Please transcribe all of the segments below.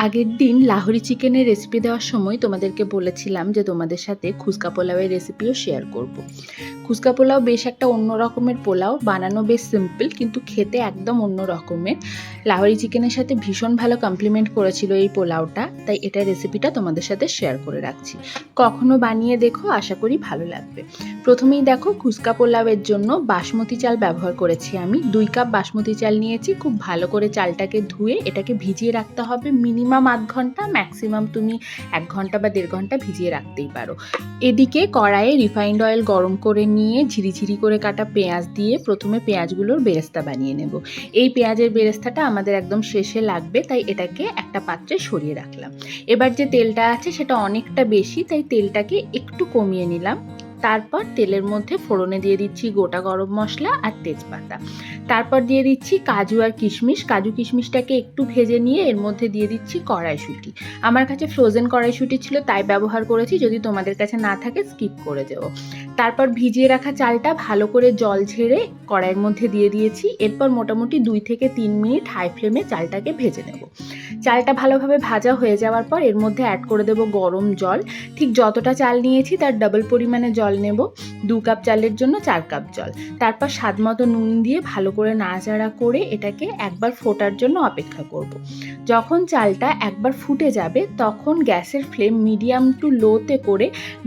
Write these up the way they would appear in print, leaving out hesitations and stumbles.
আগের দিন লাহোরি চিকেনের রেসিপি দেওয়ার সময় তোমাদেরকে বলেছিলাম যে তোমাদের সাথে খুস্কা পোলাওয়ের রেসিপিও শেয়ার করব। খুস্কা পোলাও বেশ একটা অন্য রকমের পোলাও, বানানো বেশ সিম্পল কিন্তু খেতে একদম অন্য রকমের। লাহোরি চিকেনের সাথে ভীষণ ভালো কমপ্লিমেন্ট করেছিল এই পোলাওটা, তাই এটা রেসিপিটা তোমাদের সাথে শেয়ার করে রাখছি। কখনো বানিয়ে দেখো, আশা করি ভালো লাগবে। প্রথমেই দেখো, খুস্কা পোলাওয়ের জন্য বাসমতি চাল ব্যবহার করেছি আমি। 2 কাপ বাসমতি চাল নিয়েছি। খুব ভালো করে চালটাকে ধুয়ে এটাকে ভিজিয়ে রাখতে হবে মিনিমাম 8 ঘন্টা, ম্যাক্সিমাম তুমি 1 ঘন্টা বা 1.5 ঘন্টা ভিজিয়ে রাখতেই পারো। এদিকে কড়াইয়ে রিফাইন্ড অয়েল গরম করে নিয়ে ঝিরিঝিরি করে কাটা পেঁয়াজ দিয়ে প্রথমে পেঁয়াজগুলোর বেরেস্তা বানিয়ে নেব। এই পেঁয়াজের বেরেস্তাটা আমাদের একদম শেষে লাগবে, তাই এটাকে একটা পাত্রে সরিয়ে রাখলাম। এবার যে তেলটা আছে সেটা অনেকটা বেশি, তাই তেলটাকে একটু কমিয়ে নিলাম। তারপর তেলের মধ্যে ফোড়নে দিয়ে দিচ্ছি গোটা গরম মশলা আর তেজপাতা। তারপর দিয়ে দিচ্ছি কাজু আর কিশমিশ। কাজু কিশমিশটাকে একটু ভেজে নিয়ে এর মধ্যে দিয়ে দিচ্ছি কড়াইশুঁটি। আমার কাছে ফ্রোজেন কড়াইশুঁটি ছিল তাই ব্যবহার করেছি, যদি তোমাদের কাছে না থাকে স্কিপ করে দেবো। তারপর ভিজিয়ে রাখা চালটা ভালো করে জল ঝেড়ে কড়াইয়ের মধ্যে দিয়ে দিয়েছি। এরপর মোটামুটি 2 থেকে 3 মিনিট হাই ফ্লেমে চালটাকে ভেজে নেব। চালটা ভালোভাবে ভাজা হয়ে যাওয়ার পর এর মধ্যে অ্যাড করে দেবো গরম জল। ঠিক যতটা চাল নিয়েছি তার ডাবল পরিমাণে জল নেব। 2 কাপ চালের জন্য 4 কাপ জল। তারপর স্বাদ মতো নুন দিয়ে ভালো করে নাড়াচাড়া করে এটাকে একবার ফোটার জন্য অপেক্ষা করব। যখন চালটা একবার ফুটে যাবে তখন গ্যাসের ফ্লেম মিডিয়াম টু লোতে করে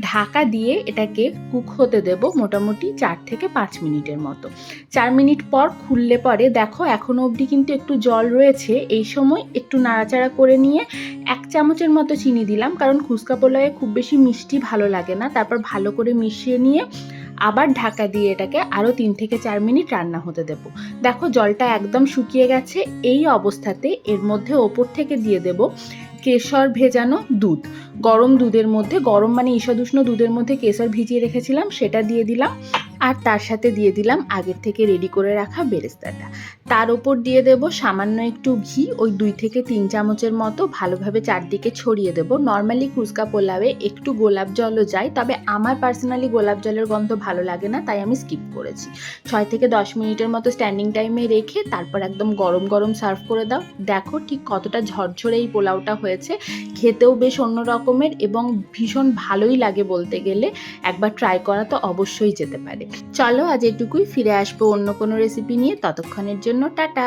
ঢাকা দিয়ে এটাকে কুক হতে দেব মোটামুটি 4 থেকে 5 মিনিটের মতো। 4 মিনিট পর খুললে পরে দেখো এখনো অবধি কিন্তু একটু জল রয়েছে। এই সময় একটু নাড়াচাড়া করে নিয়ে 1 চামচের মতো চিনি দিলাম, কারণ খুস্কা পোলাওয়ে খুব বেশি মিষ্টি ভালো লাগে না। তারপর ভালো করে মিশিয়ে নিয়ে আবার ঢাকা দিয়ে এটাকে আরও 3 থেকে 4 মিনিট রান্না হতে দেব। দেখো জলটা একদম শুকিয়ে গেছে। এই অবস্থাতে এর মধ্যে ওপর থেকে দিয়ে দেব কেশর ভেজানো দুধ। গরম দুধের মধ্যে, গরম মানে ঈষদুষ্ণ দুধের মধ্যে কেশর ভিজিয়ে রেখেছিলাম সেটা দিয়ে দিলাম। আর তার সাথে দিয়ে দিলাম আগের থেকে রেডি করে রাখা বেরেস্তাটা। তার ওপর দিয়ে দেব সামান্য একটু ঘি, ওই 2 থেকে 3 চামচের মতো। ভালোভাবে চারদিকে ছড়িয়ে দেব। নর্মালি খুস্কা পোলাওয়ে একটু গোলাপ জলও যায়, তবে আমার পার্সোনালি গোলাপ জলের গন্ধ ভালো লাগে না, তাই আমি স্কিপ করেছি। 6 থেকে 10 মিনিটের মতো স্ট্যান্ডিং টাইমে রেখে তারপর একদম গরম গরম সার্ভ করে দাও। দেখো ঠিক কতটা ঝরঝরে এই পোলাওটা হয়েছে। খেতেও বেশ অন্য রকমের এবং ভীষণ ভালোই লাগে বলতে গেলে। একবার ট্রাই করা তো অবশ্যই যেতে পারে। চলো আজ এটুকুই, ফিরে আসবো অন্য কোনো রেসিপি নিয়ে। ততক্ষণের জন্য টাটা।